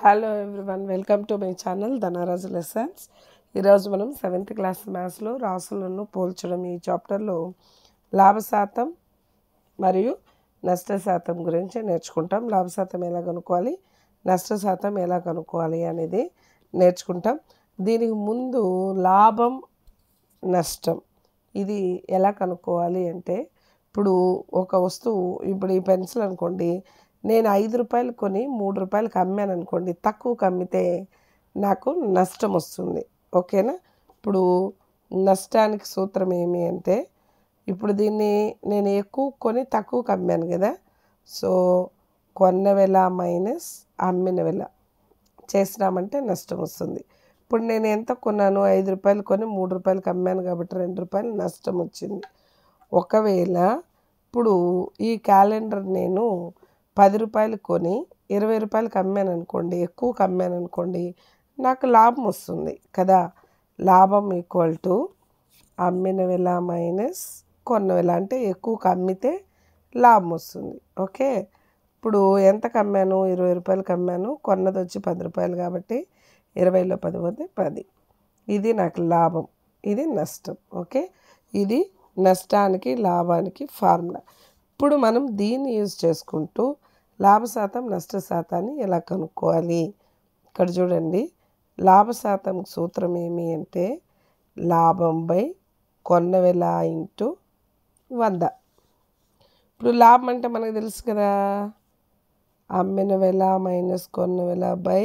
Hello everyone, welcome to my channel Dhanraj lessons. ఈరోజు మనం 7th class మ్యాథ్స్లో రాసులను పోల్చడం ఈ చాప్టర్లో లాభ శాతం మరియు నష్ట శాతం గురించి నేర్చుకుంటాం. లాభ శాతం ఎలా కనుక్కోవాలి, నష్ట శాతం ఎలా కనుక్కోవాలి అనేది నేర్చుకుంటాం. దీనికి ముందు లాభం నష్టం ఇది ఎలా కనుక్కోవాలి అంటే, ఇప్పుడు ఒక వస్తువు, ఇప్పుడు ఈ పెన్సిల్ అనుకోండి, నేను 5 రూపాయలు కొని 3 రూపాయలకి అమ్మాను అనుకోండి, తక్కువకి అమ్మితే నాకు నష్టం వస్తుంది. ఓకేనా? ఇప్పుడు నష్టానికి సూత్రం ఏమి అంటే, ఇప్పుడు దీన్ని నేను ఎక్కువ కొని తక్కువకి అమ్మాను కదా, సో కొన్న వెల మైనస్ అమ్మిన వెల చేసినామంటే నష్టం వస్తుంది. ఇప్పుడు నేను ఎంత కొన్నాను, 5 రూపాయలు కొని 3 రూపాయలకి అమ్మాను కాబట్టి 2 రూపాయలు నష్టం వచ్చింది. ఒకవేళ ఇప్పుడు ఈ క్యాలెండర్ నేను 10 రూపాయలు కొని 20 రూపాయలకి అమ్మాను అనుకోండి, ఎక్కువకి అమ్మాను అనుకోండి, నాకు లాభం వస్తుంది కదా. లాభం ఈక్వల్ టు అమ్మిన వెల మైనస్ కొన్న వెల, అంటే ఎక్కువకి అమ్మితే లాభం వస్తుంది. ఓకే, ఇప్పుడు ఎంతకు అమ్మాను, 20 రూపాయలకి అమ్మాను, కొన్నది వచ్చి 10 రూపాయలు కాబట్టి 20లో 10 పోతే 10. ఇది నాకు లాభం, ఇది నష్టం. ఓకే, ఇది నష్టానికి లాభానికి ఫార్ములా. ఇప్పుడు మనం దీన్ని యూజ్ చేసుకుంటూ లాభ శాతం నష్ట శాతాన్ని ఎలా కనుక్కోవాలి. ఇక్కడ చూడండి, లాభ శాతం సూత్రం ఏమి అంటే లాభం బై కొన్న వెల ఇంటూ 100. ఇప్పుడు లాభం అంటే మనకు తెలుసు కదా, అమ్మిన వెల మైనస్ కొన్న వెల బై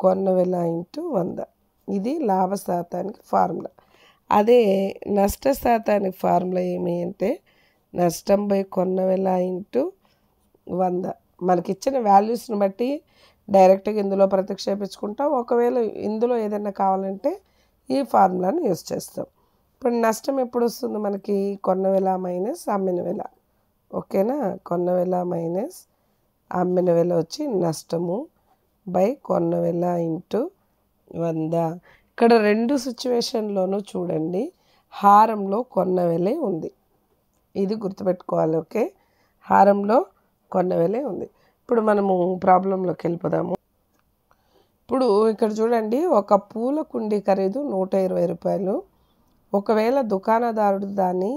కొన్న వెల ఇంటూ 100. ఇది లాభ శాతానికి ఫార్ములా. అదే నష్ట శాతానికి ఫార్ములా ఏమి అంటే నష్టం బై కొన్న వెల ఇంటూ 100. మనకి ఇచ్చిన వాల్యూస్ని బట్టి డైరెక్ట్గా ఇందులో ప్రతిక్షేపించుకుంటాం. ఒకవేళ ఇందులో ఏదైనా కావాలంటే ఈ ఫార్ములాని యూజ్ చేస్తాం. ఇప్పుడు నష్టం ఎప్పుడు వస్తుంది మనకి, కొన్న వెల మైనస్ అమ్మిన వెల. ఓకేనా, కొన్న వెల మైనస్ అమ్మిన వెల వచ్చి నష్టము బై కొన్న వెల ఇంటూ 100. ఇక్కడ రెండు సిచ్యువేషన్లోనూ చూడండి, హారంలో కొన్న వెలే ఉంది. ఇది గుర్తుపెట్టుకోవాలి. ఓకే, హారంలో కొన్న వెలే ఉంది. ఇప్పుడు మనము ప్రాబ్లంలోకి వెళ్ళిపోదాము. ఇప్పుడు ఇక్కడ చూడండి, ఒక పూల కుండీ ఖరీదు 120 రూపాయలు. ఒకవేళ దుకాణదారుడు దాన్ని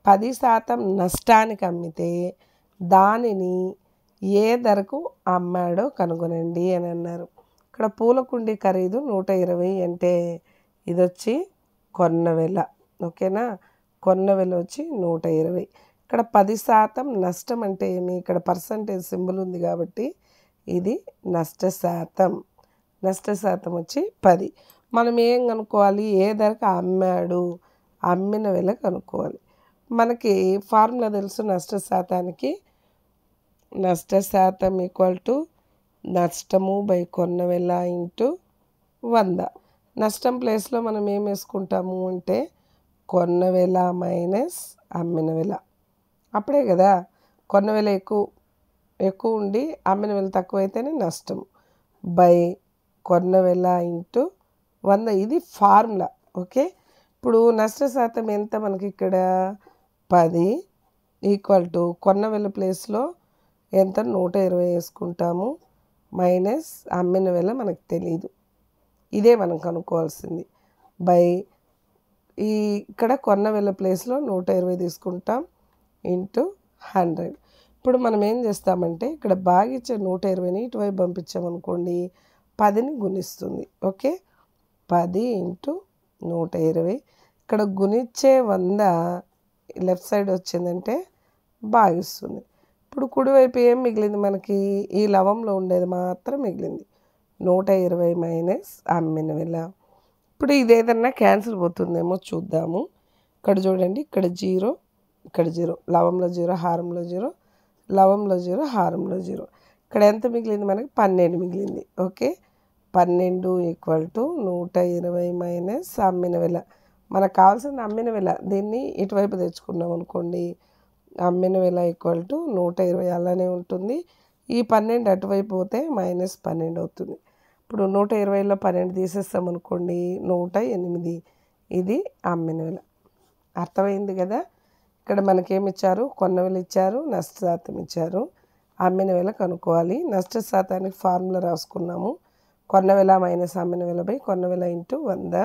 10% నష్టానికి అమ్మితే దానిని ఏ ధరకు అమ్మాడో కనుగొనండి అని అన్నారు. ఇక్కడ పూల కుండీ ఖరీదు 120 అంటే ఇది వచ్చి కొన్న వెల. ఓకేనా, కొన్న వెల వచ్చి 120. ఇక్కడ 10% నష్టం అంటే ఏమి, ఇక్కడ పర్సంటేజ్ సింబల్ ఉంది కాబట్టి ఇది నష్ట శాతం. నష్ట శాతం వచ్చి 10. మనం ఏం కనుక్కోవాలి, ఏ ధరకు అమ్మాడు, అమ్మిన వెల కనుక్కోవాలి. మనకి ఫార్ములా తెలుసు నష్ట శాతానికి. నష్ట శాతం ఈక్వల్ టు నష్టము బై కొన్న వెల ఇంటూ 100. నష్టం ప్లేస్లో మనం ఏం వేసుకుంటాము అంటే కొన్న వెల మైనస్ అమ్మిన వెల. అప్పుడే కదా, కొన్న వెల ఎక్కువ ఉండి అమ్మిన వెల తక్కువ అయితేనే నష్టం, బై కొన్న వెల ఇంటూ 100. ఇది ఫార్ములా. ఓకే, ఇప్పుడు నష్ట శాతం ఎంత మనకి ఇక్కడ 10 ఈక్వల్ టు కొన్న వెల ప్లేస్లో ఎంత 120 వేసుకుంటాము, మైనస్ అమ్మిన వెల మనకు తెలియదు, ఇదే మనం కనుక్కోవాల్సింది, బై ఇక్కడ కొన్న వెల ప్లేస్లో 120 తీసుకుంటాం ఇంటూ 100. ఇప్పుడు మనం ఏం చేస్తామంటే ఇక్కడ భాగించే 120ని ఇటువైపు పంపించామనుకోండి, 10ని గుణిస్తుంది. Okay, 10 into 120. ఇక్కడ గుణించే 100 లెఫ్ట్ సైడ్ వచ్చిందంటే భాగిస్తుంది. ఇప్పుడు కుడివైపు ఏం మిగిలింది మనకి, ఈ లవంలో ఉండేది మాత్రం మిగిలింది, 120 మైనస్ అమ్మిన వెల. ఇప్పుడు ఇదేదన్నా క్యాన్సిల్ పోతుందేమో చూద్దాము. ఇక్కడ చూడండి, ఇక్కడ 0, ఇక్కడ 0, లవంలో 0, హారంలో 0, లవంలో 0, హారంలో 0. ఇక్కడ ఎంత మిగిలింది మనకి, 12 మిగిలింది. ఓకే, 12 ఈక్వల్ టు 120 మైనస్ అమ్మిన వెల. మనకు కావాల్సింది అమ్మిన వెల, దీన్ని ఇటువైపు తెచ్చుకున్నాం అనుకోండి, అమ్మిన వెల ఈక్వల్ టు 120 అలానే ఉంటుంది. ఈ 12 అటువైపు పోతే మైనస్ 12 అవుతుంది. ఇప్పుడు 120లో 12 తీసేస్తాం అనుకోండి, 108. ఇది అమ్మిన వెల. అర్థమైంది కదా. ఇక్కడ మనకేమి ఇచ్చారు, కొన్న వెల ఇచ్చారు, నష్ట శాతం ఇచ్చారు. అమ్మిన వెల కనుక్కోవాలి. నష్ట శాతానికి ఫార్ములా రాసుకున్నాము. కొన్న వెల మైనస్ అమ్మిన వెల బై కొన్న వెల ఇంటూ 100.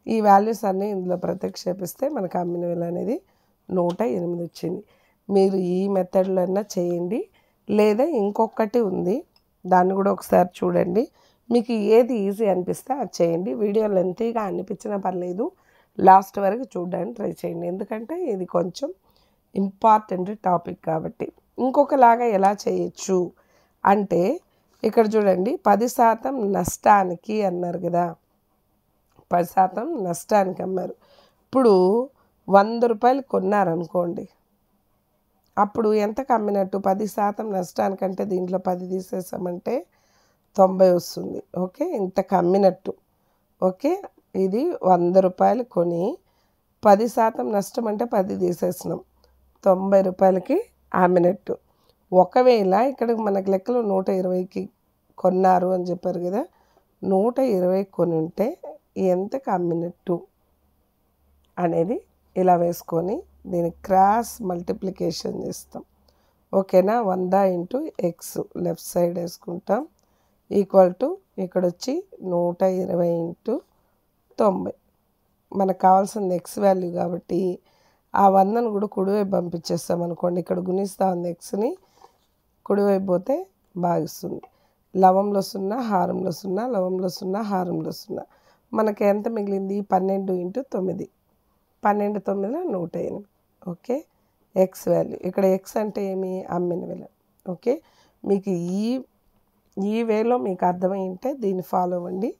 ఈ వాల్యూస్ అన్నీ ఇందులో ప్రతిక్షేపిస్తే మనకు అమ్మిన వెల అనేది 108 వచ్చింది. మీరు ఈ మెథడ్లో అయినా చేయండి, లేదా ఇంకొకటి ఉంది, దాన్ని కూడా ఒకసారి చూడండి. మీకు ఏది ఈజీ అనిపిస్తే అది చేయండి. వీడియో లెంతీగా అనిపించినా పర్లేదు, లాస్ట్ వరకు చూడడానికి ట్రై చేయండి. ఎందుకంటే ఇది కొంచెం ఇంపార్టెంట్ టాపిక్ కాబట్టి. ఇంకొకలాగా ఎలా చేయొచ్చు అంటే, ఇక్కడ చూడండి 10% నష్టానికి అన్నారు కదా, 10% నష్టానికి అమ్మారు. ఇప్పుడు 100 రూపాయలు కొన్నారనుకోండి, అప్పుడు ఎంతకు అమ్మినట్టు? 10% నష్టానికంటే దీంట్లో 10 తీసేసామంటే 90 వస్తుంది. ఓకే, ఇంతకు అమ్మినట్టు. ఓకే, ఇది 100 రూపాయలు కొని 10% నష్టం అంటే 10 తీసేసినాం, 90 రూపాయలకి అమ్మినట్టు. ఒకవేళ ఇక్కడ మనకు లెక్కలో 120కి కొన్నారు అని చెప్పారు కదా, 120 కొని ఉంటే ఎంతకు అమ్మినట్టు అనేది ఇలా వేసుకొని దీన్ని క్రాస్ మల్టిప్లికేషన్ చేస్తాం. ఓకేనా, 100 ఇంటూ ఎక్స్ లెఫ్ట్ సైడ్ వేసుకుంటాం ఈక్వల్ టు ఇక్కడ వచ్చి 120 ఇంటూ 90. మనకు కావాల్సింది ఎక్స్ వాల్యూ కాబట్టి ఆ 100ను కూడా కుడివైపు పంపించేస్తాం అనుకోండి. ఇక్కడ గుణిస్తూ ఉంది ఎక్స్ని, కుడివైపు పోతే భాగిస్తుంది. లవంలో 0, హారంలో 0, లవంలో 0, హారంలో 0. మనకి ఎంత మిగిలింది? 12 ఇంటూ 9, 12 9 108. Okay, X value. ఇక్కడ ఎక్స్ అంటే ఏమి? అమ్మిన వెల. ఓకే, మీకు ఈ వేలో మీకు అర్థమైంటే దీన్ని ఫాలో అవ్వండి.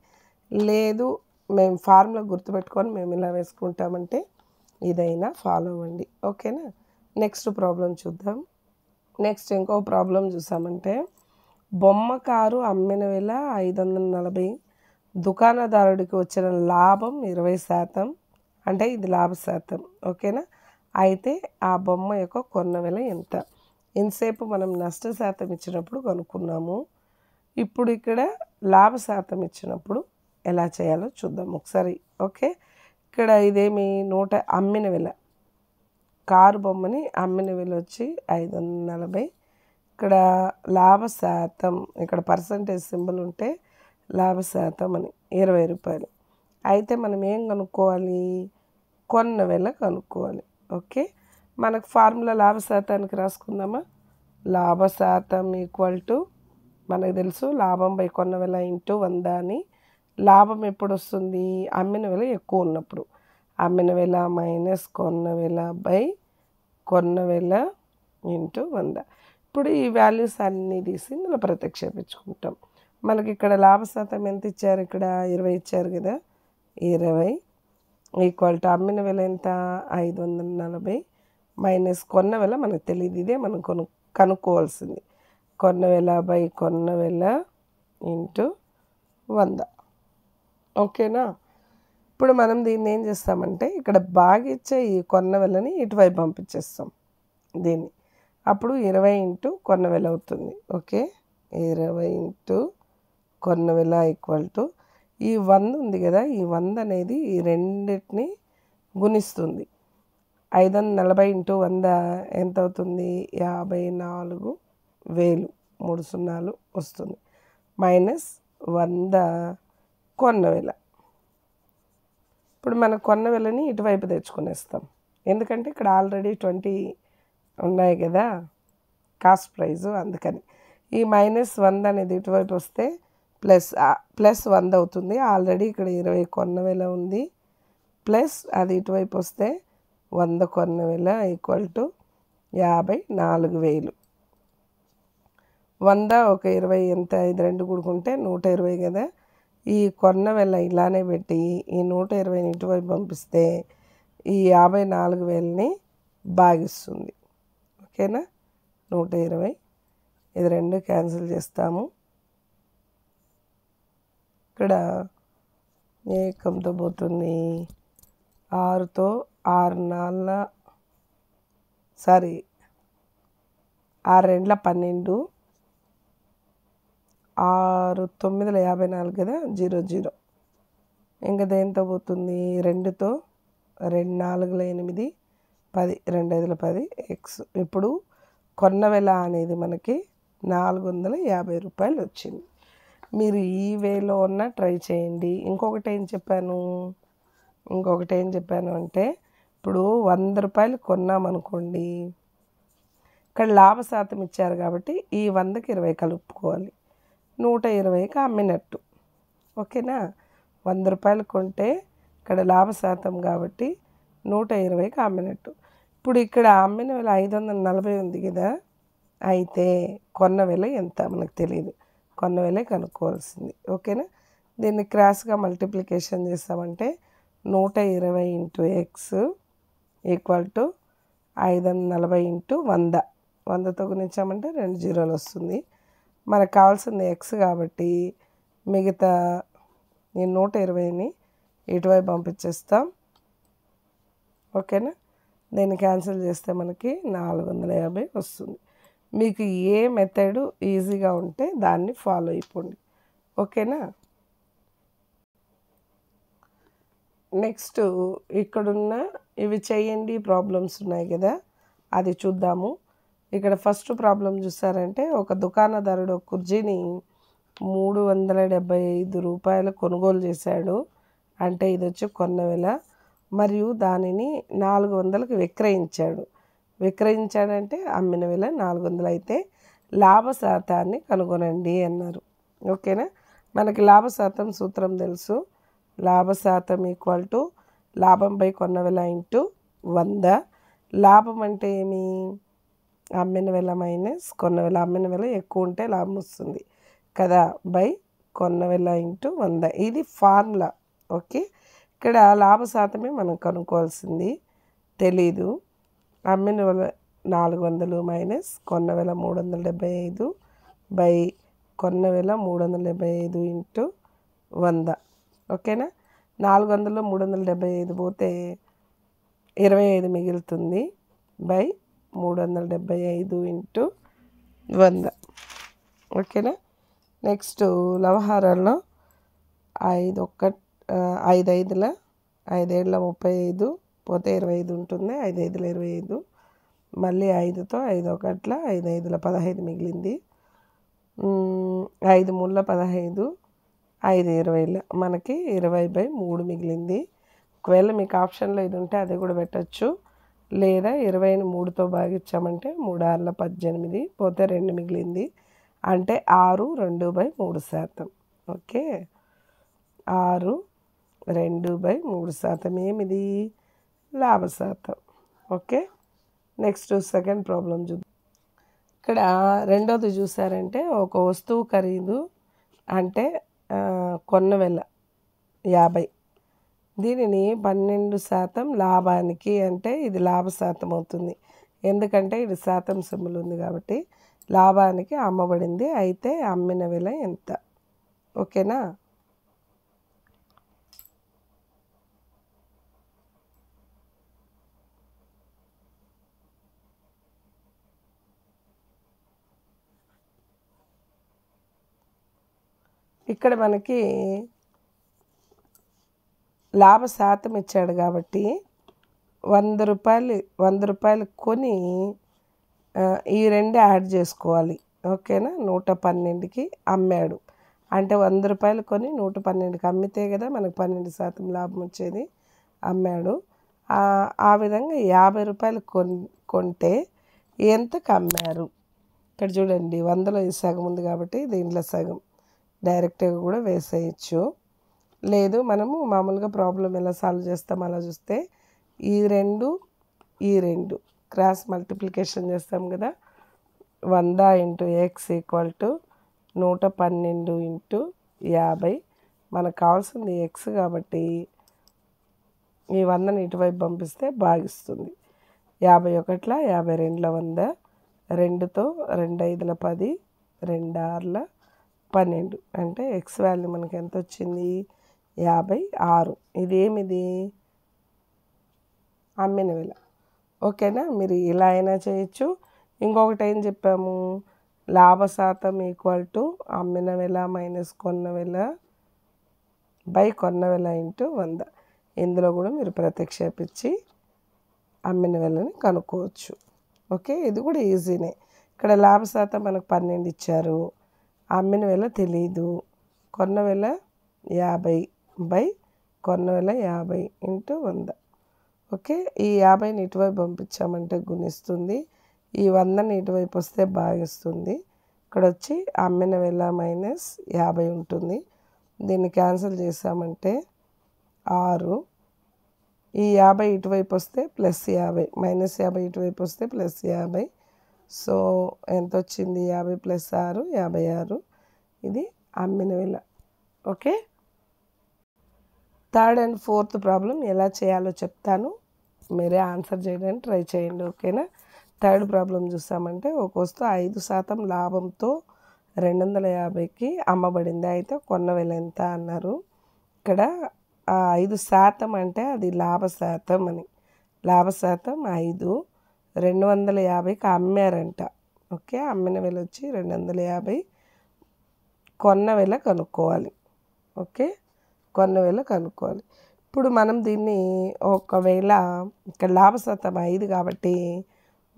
లేదు మేము ఫార్ములా గుర్తుపెట్టుకొని మేము ఇలా వేసుకుంటామంటే ఇదైనా ఫాలో అవ్వండి. ఓకేనా, నెక్స్ట్ ప్రాబ్లం చూద్దాం. నెక్స్ట్ ఇంకో ప్రాబ్లం చూసామంటే, బొమ్మ కారు అమ్మిన వెల 540, దుకాణదారుడికి వచ్చిన లాభం 20%, అంటే ఇది లాభ శాతం. ఓకేనా, అయితే ఆ బొమ్మ యొక్క కొన్న వెల ఎంత? ఇంతసేపు మనం నష్ట శాతం ఇచ్చినప్పుడు కనుక్కున్నాము. ఇప్పుడు ఇక్కడ లాభ శాతం ఇచ్చినప్పుడు ఎలా చేయాలో చూద్దాం ఒకసారి. ఓకే, ఇక్కడ ఇదేమి అమ్మిన వెల, కారు బొమ్మని అమ్మిన వెల వచ్చి 540. ఇక్కడ లాభ శాతం, ఇక్కడ పర్సంటేజ్ సింబల్ ఉంటే లాభ శాతం అని 20 రూపాయలు. అయితే మనం ఏం కనుక్కోవాలి? కొన్న వెల కనుక్కోవాలి. ఓకే, మనకు ఫార్ములా లాభ శాతానికి రాసుకుందామా? లాభ శాతం ఈక్వల్ టు మనకు తెలుసు లాభం బై కొన్న వెల ఇంటూ 100 అని. లాభం ఎప్పుడు వస్తుంది? అమ్మిన వెల ఎక్కువ ఉన్నప్పుడు. అమ్మిన వెల మైనస్ కొన్న వెల బై కొన్న వెల ఇంటూ 100. ఇప్పుడు ఈ వాల్యూస్ అన్నీ తీసి ఇందులో ప్రతిక్షేపించుకుంటాం. మనకి ఇక్కడ లాభ శాతం ఎంత ఇచ్చారు? ఇక్కడ 20 ఇచ్చారు కదా, 20 ఈక్వల్ టు అమ్మిన వెల ఎంత? 540 మైనస్ కొన్న వెల మనకు తెలియదు, ఇదే మనం కనుక్కోవాల్సింది. కొన్న వెల బై కొన్న వెల ఇంటూ 100. ఓకేనా, ఇప్పుడు మనం దీన్ని ఏం చేస్తామంటే ఇక్కడ భాగిచ్చే ఈ కొన్న వెలని ఇటువైపు పంపించేస్తాం దీన్ని. అప్పుడు 20 ఇంటూ కొన్న వెల అవుతుంది. ఓకే, 20 ఇంటూ కొన్న వెల ఈక్వల్ టు ఈ 100 ఉంది కదా, ఈ 100 అనేది ఈ రెండింటిని గుణిస్తుంది. 540 ఇంటూ 100 ఎంత అవుతుంది? 54,000, 3 సున్నాలు వస్తుంది, మైనస్ 100 కొన్న వెల. ఇప్పుడు మన కొన్న వెలని ఇటువైపు తెచ్చుకునేస్తాం, ఎందుకంటే ఇక్కడ ఆల్రెడీ 20 ఉన్నాయి కదా కాస్ట్ ప్రైజు, అందుకని. ఈ మైనస్ 100 అనేది ఇటువైపు వస్తే ప్లస్ 100 అవుతుంది. ఆల్రెడీ ఇక్కడ 20 కొన్న వెల ఉంది, ప్లస్ అది ఇటువైపు వస్తే 100 కొన్న వెల ఈక్వల్ టు 54,000. 100 ఒక 20 ఎంత? ఇది 2 కూడుకుంటే 120 కదా. ఈ కొన్న వెల ఇలానే పెట్టి ఈ 120ని ఇటువైపు పంపిస్తే ఈ 54,000ని భాగిస్తుంది. ఓకేనా, 120, ఇది 2 క్యాన్సిల్ చేస్తాము. ఇక్కడ ఏకంతో పోతుంది, 6తో 6 4 సారీ 6 2 12, 6 9 54 కదా, 0 0. ఇంకా దేంతో పోతుంది? 2తో 2 4 8 10, 2 5 10 ఎక్స్. ఇప్పుడు కొన్న వెల అనేది మనకి 450 రూపాయలు వచ్చింది. మీరు ఈ వేలో ఉన్న ట్రై చేయండి. ఇంకొకటి ఏం చెప్పాను అంటే ఇప్పుడు 100 రూపాయలు కొన్నామనుకోండి, ఇక్కడ లాభ శాతం ఇచ్చారు కాబట్టి ఈ 100కి 20 కలుపుకోవాలి, 120కి అమ్మినట్టు. ఓకేనా? 100 రూపాయలు కొంటే ఇక్కడ లాభ శాతం కాబట్టి 120కి అమ్మినట్టు. ఇప్పుడు ఇక్కడ అమ్మిన వెల 540 ఉంది కదా, అయితే కొన్న వెల ఎంత మనకు తెలియదు, కొన్న వెలే కనుక్కోవాల్సింది. ఓకేనా? దీన్ని క్రాస్గా మల్టిప్లికేషన్ చేస్తామంటే 120 into X equal to 540 into 100. 100తో గుణించామంటే 2 జీరోలు వస్తుంది. మనకు కావాల్సింది ఎక్స్ కాబట్టి మిగతా ఈ 120ని ఇటువైపు పంపించేస్తాం. ఓకేనా? దీన్ని క్యాన్సిల్ చేస్తే మనకి 450 వస్తుంది. మీకు ఏ మెథడ్ ఈజీగా ఉంటే దాన్ని ఫాలో అయిపోండి. ఓకేనా? నెక్స్ట్ ఇక్కడున్న ఇవి చేయండి ప్రాబ్లమ్స్ ఉన్నాయి కదా, అది చూద్దాము. ఇక్కడ ఫస్ట్ ప్రాబ్లం చూసారంటే ఒక దుకాణదారుడు ఒక కుర్చీని 375 రూపాయలు కొనుగోలు చేశాడు. అంటే ఇది వచ్చి కొన్న వెల. మరియు దానిని 400కి విక్రయించాడంటే అమ్మిన వెల 400 అయితే లాభ శాతాన్ని కనుగొనండి అన్నారు. ఓకేనా? మనకి లాభ శాతం సూత్రం తెలుసు. లాభ శాతం ఈక్వల్ టు లాభంపై కొన్న వెల ఇంటూ 100. లాభం అంటే ఏమి? అమ్మిన వెల మైనస్ కొన్న వెల. అమ్మిన వెల ఎక్కువ ఉంటే లాభం వస్తుంది కదా, బై కొన్న వెల ఇంటూ 100. ఇది ఫార్ములా. ఓకే, ఇక్కడ లాభ శాతమే మనం కనుక్కోవాల్సింది, తెలీదు. అమ్మిన వెల 400 మైనస్ కొన్న వెల 375 బై కొన్న వెల 375 ఇంటూ 100. ఓకేనా? 400లో 375 పోతే 25 మిగులుతుంది బై 375 ఇంటూ 100. ఓకేనా? నెక్స్ట్ వ్యవహారాల్లో 5 5 35 పోతే 25 ఉంటుంది. 5 5 25, మళ్ళీ 5తో 5 1 5 5 15 మిగిలింది. 5 3 15, 5 20 మనకి 20/3 మిగిలింది. ఒకవేళ మీకు ఆప్షన్లో ఇది ఉంటే అది కూడా పెట్టచ్చు, లేదా 20ని 3తో భాగించామంటే 3 6 18 పోతే 2 మిగిలింది, అంటే 6 2/3%. ఓకే, 6 2/3% ఏమిది? లాభ శాతం. ఓకే, నెక్స్ట్ సెకండ్ ప్రాబ్లం చూద్దాం. ఇక్కడ రెండోది చూసారంటే ఒక వస్తువు ఖరీదు అంటే కొన్న వెల 50, దీనిని 12% లాభానికి అంటే ఇది లాభ శాతం అవుతుంది, ఎందుకంటే ఇది శాతం సింబల్ ఉంది కాబట్టి. లాభానికి అమ్మబడింది, అయితే అమ్మిన వెల ఎంత? ఓకేనా? ఇక్కడ మనకి లాభ శాతం ఇచ్చాడు కాబట్టి 100 రూపాయలు కొని ఈ రెండు యాడ్ చేసుకోవాలి. ఓకేనా? 112కి అమ్మాడు అంటే 100 రూపాయలు కొని 112కి అమ్మితే కదా మనకు 12% లాభం వచ్చేది. అమ్మాడు. ఆ విధంగా 50 రూపాయలు కొంటే ఎంతకు అమ్మారు? ఇక్కడ చూడండి, 100లో ఇది సగం ఉంది కాబట్టి దీంట్లో సగం డైరెక్ట్గా కూడా వేసేయచ్చు. లేదు మనము మామూలుగా ప్రాబ్లం ఎలా సాల్వ్ చేస్తాం అలా చూస్తే ఈ రెండు క్రాస్ మల్టిప్లికేషన్ చేస్తాం కదా, 100 into X equal to 112 into 50. మనకు కావాల్సింది ఎక్స్ కాబట్టి ఈ 100ని ఇటువైపు పంపిస్తే భాగిస్తుంది. 51 52 100, 2తో 2 5 10, 2 6 12, అంటే ఎక్స్ వాల్యూ మనకి ఎంత వచ్చింది? 56. ఇదేమిది? అమ్మిన వెల. ఓకేనా? మీరు ఇలా అయినా చేయొచ్చు. ఇంకొకటి ఏం చెప్పాము? లాభ శాతం ఈక్వల్ టు అమ్మిన వెల మైనస్ కొన్న వెల బై కొన్న వెల ఇంటూ 100. ఇందులో కూడా మీరు ప్రతిక్షేపించి అమ్మిన వెలని కనుక్కోవచ్చు. ఓకే, ఇది కూడా ఈజీనే. ఇక్కడ లాభ శాతం మనకు 12 ఇచ్చారు, అమ్మిన వెల తెలీదు, కొన్న వెల 50 బై కొన్న వెల 50 ఇంటూ 100. ఓకే, ఈ 50ని ఇటువైపు పంపించామంటే గుణిస్తుంది, ఈ 100ని ఇటువైపు వస్తే భాగిస్తుంది. ఇక్కడ వచ్చి అమ్మిన వెల మైనస్ 50 ఉంటుంది. దీన్ని క్యాన్సిల్ చేసామంటే 6, ఈ 50 ఇటువైపు వస్తే ప్లస్ 50, మైనస్ 50 ఇటువైపు వస్తే ప్లస్ 50. సో ఎంత వచ్చింది? 50 ప్లస్ 6 56. ఇది అమ్మిన వెల. Okay, third and fourth problem ఎలా చేయాలో చెప్తాను, మీరే ఆన్సర్ చేయడానికి ట్రై చేయండి. ఓకేనా? థర్డ్ ప్రాబ్లం చూసామంటే ఒక వస్తువు 5% లాభంతో 250కి అమ్మబడింది. అయితే కొన్న వెల ఎంత అన్నారు. ఇక్కడ 5% అంటే అది లాభ శాతం అని, లాభ శాతం 5, 250కి అమ్మారంట. ఓకే, అమ్మిన వెల వచ్చి 250, కొన్న వెల కనుక్కోవాలి. ఓకే, కొన్న వెల కనుక్కోవాలి. ఇప్పుడు మనం దీన్ని ఒకవేళ ఇక్కడ లాభ శాతం 5 కాబట్టి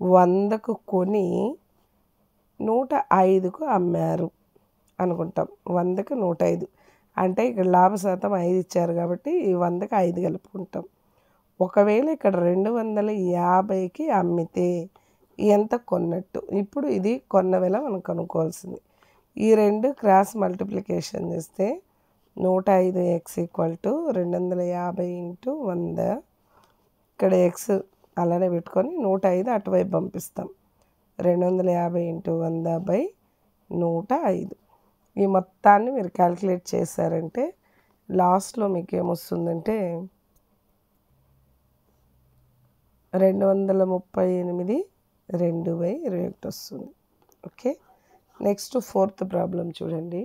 100కు కొని 105కు అమ్మారు అనుకుంటాం. 100కు 105 అంటే ఇక్కడ లాభ శాతం 5 ఇచ్చారు కాబట్టి ఈ 100కి 5 కలుపుకుంటాం. ఒకవేళ ఇక్కడ 250కి అమ్మితే ఎంత కొన్నట్టు. ఇప్పుడు ఇది కొన్న వెల మనం కనుక్కోవాల్సింది. ఈ రెండు క్రాస్ మల్టిప్లికేషన్ చేస్తే 105x = 250 ఇంటూ 100. ఇక్కడ ఎక్స్ అలానే పెట్టుకొని 105 అటువైపు పంపిస్తాం. 250 ఇంటూ 100 బై 105. ఈ మొత్తాన్ని మీరు క్యాలిక్యులేట్ చేశారంటే లాస్ట్లో మీకు ఏమొస్తుందంటే 238 2/21 వస్తుంది. ఓకే, నెక్స్ట్ ఫోర్త్ ప్రాబ్లం చూడండి.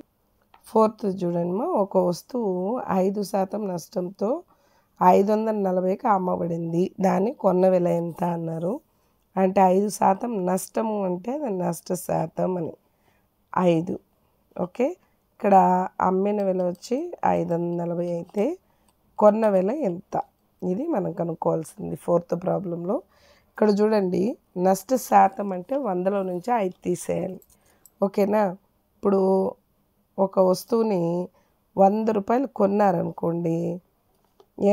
ఫోర్త్ చూడండి, ఒక వస్తువు 5% నష్టంతో 540కి అమ్మబడింది. దాన్ని కొన్న వెల ఎంత అన్నారు. అంటే 5% నష్టము అంటే నష్ట శాతం అని 5. ఓకే, ఇక్కడ అమ్మిన వెల వచ్చి 540 అయితే కొన్న వెల ఎంత, ఇది మనం కనుక్కోవాల్సింది ఫోర్త్ ప్రాబ్లంలో. ఇక్కడ చూడండి, నష్ట శాతం అంటే 100లో నుంచి 5 తీసేయాలి. ఓకేనా? ఇప్పుడు ఒక వస్తువుని 100 రూపాయలు కొన్నారనుకోండి,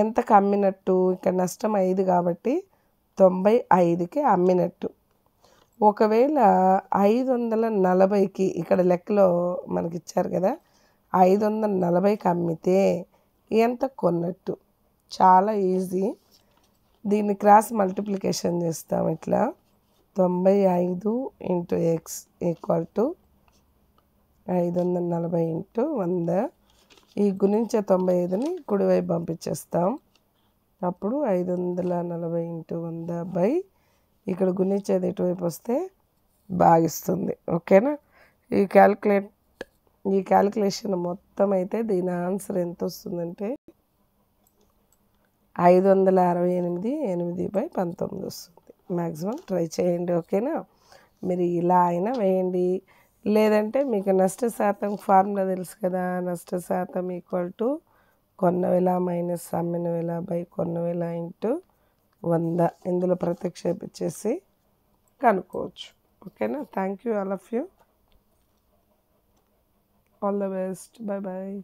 ఎంతకు అమ్మినట్టు. ఇక్కడ నష్టం 5 కాబట్టి 95కి అమ్మినట్టు. ఒకవేళ 540కి ఇక్కడ లెక్కలో మనకి ఇచ్చారు కదా, 540కి అమ్మితే ఎంత కొన్నట్టు. చాలా ఈజీ, దీన్ని క్రాస్ మల్టిప్లికేషన్ చేస్తాం. ఇట్లా 95 ఇంటూ ఎక్స్ = 540 ఇంటూ 100. ఈ గుణించే 95ని కుడివైపు పంపించేస్తాం. అప్పుడు 540 ఇంటూ 100 బై ఇక్కడ గుణించేది ఎటువైపు వస్తే భాగిస్తుంది. ఓకేనా? ఈ క్యాలిక్యులేషన్ మొత్తం అయితే దీని ఆన్సర్ ఎంత వస్తుందంటే 568 8/19 వస్తుంది. మ్యాక్సిమం ట్రై చేయండి. ఓకేనా? మీరు ఇలా అయినా వేయండి, లేదంటే మీకు నష్ట శాతం ఫార్ములా తెలుసు కదా, నష్ట శాతం = కొన్న వెల మైనస్ అమ్మిన వెల బై కొన్న వెల ఇంటూ 100. ఇందులో ప్రతిక్షేపించేసి కనుక్కోవచ్చు. ఓకేనా? Thank you all of you. All the best. Bye bye.